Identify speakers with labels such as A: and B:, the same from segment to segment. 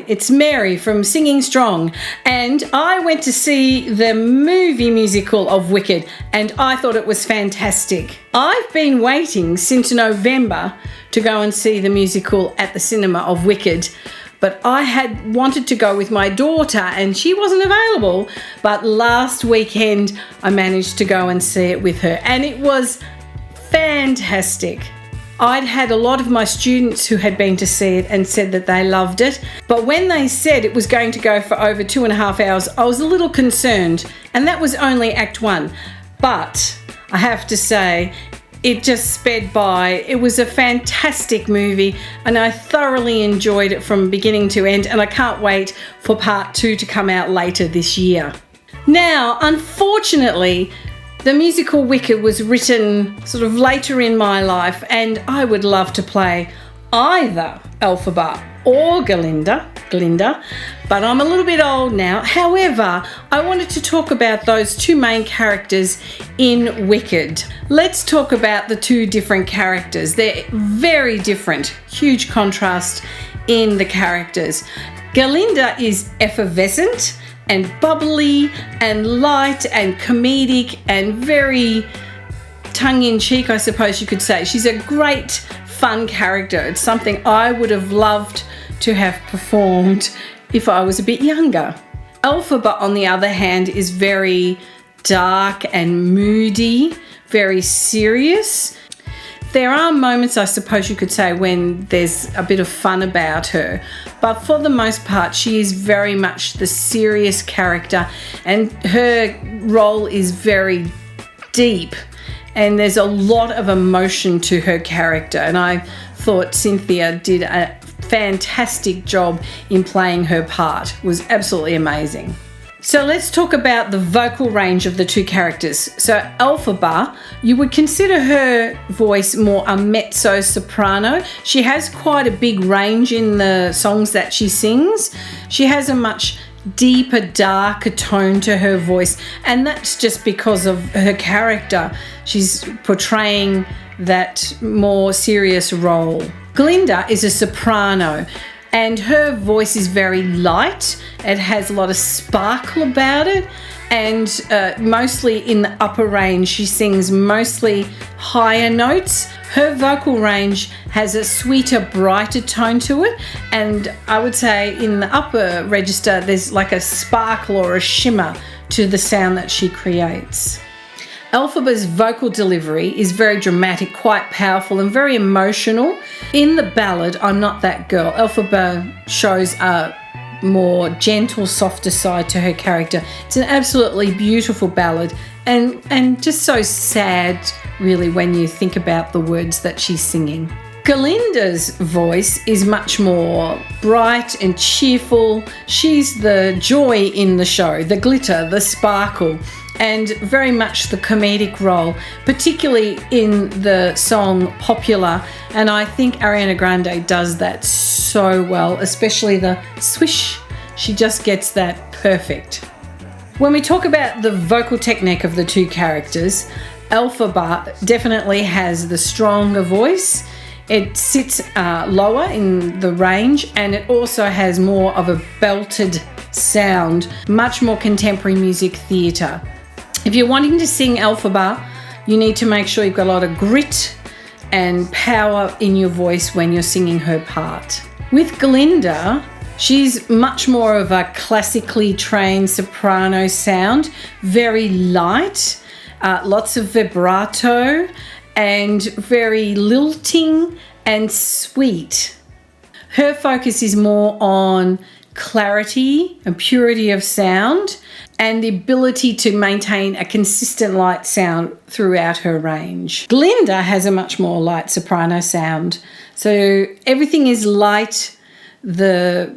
A: it's Mary from Singing Strong, and I went to see the movie musical of Wicked, and I thought it was fantastic. I've been waiting since November to go and see the musical at the cinema of Wicked, but I had wanted to go with my daughter and she wasn't available, but last weekend I managed to go and see it with her, and it was fantastic. I'd had a lot of my students who had been to see it and said that they loved it, but when they said it was going to go for over 2.5 hours, I was a little concerned, and that was only Act 1. But I have to say, it just sped by. It was a fantastic movie, and I thoroughly enjoyed it from beginning to end, and I can't wait for part 2 to come out later this year. Now, unfortunately, the musical Wicked was written sort of later in my life, and I would love to play either Elphaba or Glinda, but I'm a little bit old now. However, I wanted to talk about those two main characters in Wicked. Let's talk about the two different characters. They're very different, huge contrast in the characters. Glinda is effervescent and bubbly and light and comedic and very tongue-in-cheek, I suppose you could say. She's a great fun character. It's something I would have loved to have performed if I was a bit younger. Elphaba, on the other hand, is very dark and moody, very serious. There are moments, I suppose you could say, when there's a bit of fun about her, but for the most part, she is very much the serious character, and her role is very deep, and there's a lot of emotion to her character, and I thought Cynthia did a fantastic job in playing her part. It was absolutely amazing. So let's talk about the vocal range of the two characters. So Elphaba, you would consider her voice more a mezzo-soprano. She has quite a big range in the songs that she sings. She has a much deeper, darker tone to her voice, and that's just because of her character. She's portraying that more serious role. Glinda is a soprano, and her voice is very light. It has a lot of sparkle about it, and mostly in the upper range she sings mostly higher notes. Her vocal range has a sweeter, brighter tone to it, and I would say in the upper register there's like a sparkle or a shimmer to the sound that she creates. Elphaba's vocal delivery is very dramatic, quite powerful and very emotional. In the ballad, I'm Not That Girl, Elphaba shows a more gentle, softer side to her character. It's an absolutely beautiful ballad, and just so sad, really, when you think about the words that she's singing. Glinda's voice is much more bright and cheerful. She's the joy in the show, the glitter, the sparkle, and very much the comedic role, particularly in the song Popular. And I think Ariana Grande does that so well, especially the swish. She just gets that perfect. When we talk about the vocal technique of the two characters, Elphaba definitely has the stronger voice. It sits lower in the range, and it also has more of a belted sound, much more contemporary music theatre. If you're wanting to sing Elphaba, you need to make sure you've got a lot of grit and power in your voice when you're singing her part. With Glinda, she's much more of a classically trained soprano sound, very light, lots of vibrato, and very lilting and sweet. Her focus is more on clarity and purity of sound, and the ability to maintain a consistent light sound throughout her range. Glinda has a much more light soprano sound. So everything is light, a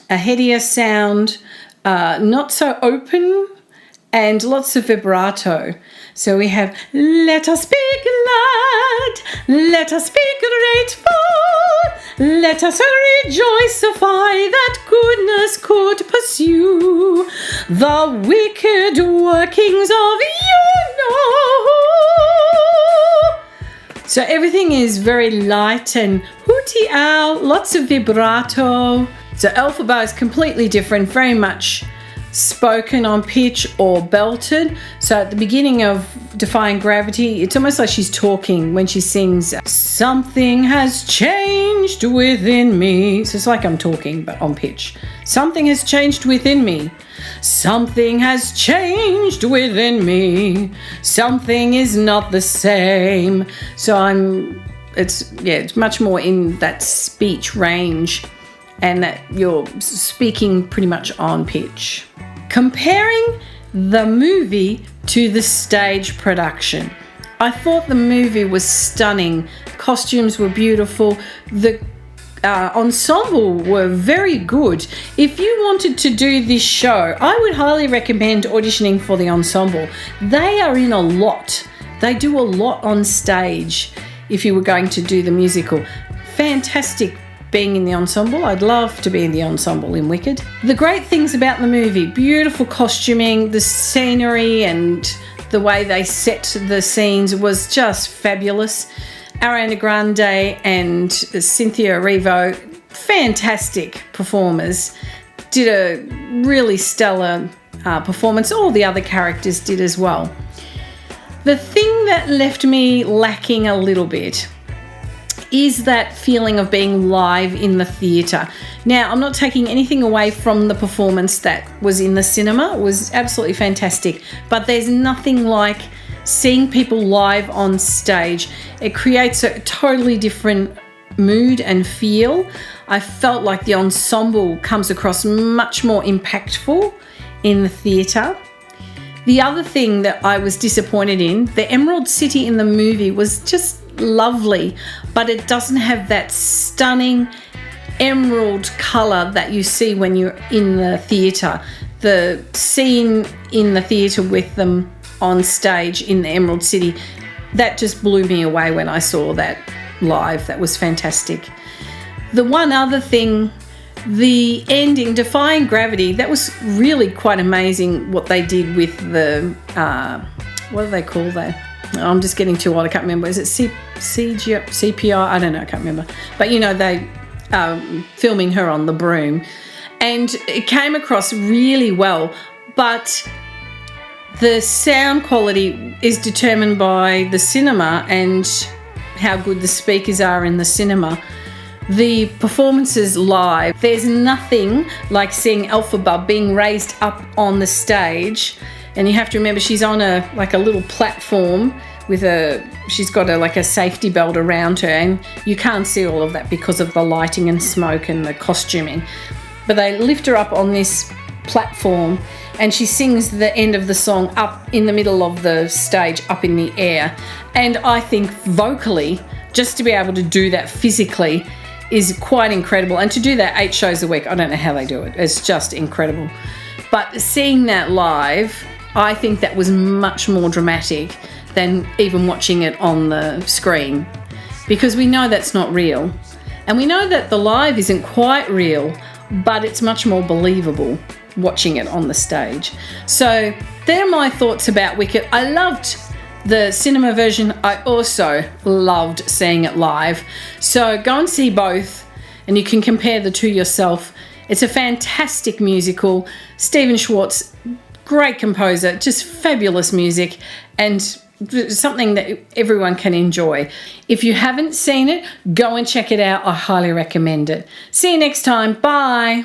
A: headier sound, not so open, and lots of vibrato. So we have, let us be glad, let us be grateful, let us rejoicify that goodness could pursue the wicked workings of you know. So everything is very light and hooty owl, lots of vibrato. So Elphaba is completely different, very much spoken on pitch or belted. So at the beginning of Defying Gravity, it's almost like she's talking when she sings, "Something has changed within me." So it's like I'm talking, but on pitch. "Something has changed within me. Something has changed within me. Something is not the same." So it's much more in that speech range, and that you're speaking pretty much on pitch. Comparing the movie to the stage production, I thought the movie was stunning. Costumes were beautiful. The ensemble were very good. If you wanted to do this show, I would highly recommend auditioning for the ensemble. They are in a lot. They do a lot on stage if you were going to do the musical. Fantastic being in the ensemble. I'd love to be in the ensemble in Wicked. The great things about the movie: beautiful costuming, the scenery and the way they set the scenes was just fabulous. Ariana Grande and Cynthia Erivo, fantastic performers, did a really stellar performance. All the other characters did as well. The thing that left me lacking a little bit is that feeling of being live in the theatre. Now, I'm not taking anything away from the performance that was in the cinema. It was absolutely fantastic, but there's nothing like seeing people live on stage. It creates a totally different mood and feel. I felt like the ensemble comes across much more impactful in the theatre. The other thing that I was disappointed in, the Emerald City in the movie was just lovely, but it doesn't have that stunning emerald colour that you see when you're in the theatre. The scene in the theatre with them on stage in the Emerald City, that just blew me away when I saw that live. That was fantastic. The one other thing, the ending, Defying Gravity, that was really quite amazing what they did with the, what do they call that? I'm just getting too old, I can't remember. Is it CPR? I don't know, I can't remember. But you know, they filming her on the broom, and it came across really well, but the sound quality is determined by the cinema and how good the speakers are in the cinema. The performances live, there's nothing like seeing Elphaba being raised up on the stage, and you have to remember she's on a little platform with she's got a safety belt around her, and you can't see all of that because of the lighting and smoke and the costuming. But they lift her up on this platform, and she sings the end of the song up in the middle of the stage, up in the air. And I think vocally, just to be able to do that physically is quite incredible. And to do that 8 shows a week, I don't know how they do it. It's just incredible. But seeing that live, I think that was much more dramatic than even watching it on the screen, because we know that's not real. And we know that the live isn't quite real, but it's much more believable watching it on the stage. So they're my thoughts about Wicked. I loved the cinema version. I also loved seeing it live. So go and see both, and you can compare the two yourself. It's a fantastic musical. Stephen Schwartz, great composer, just fabulous music, and something that everyone can enjoy. If you haven't seen it, go and check it out. I highly recommend it. See you next time. Bye.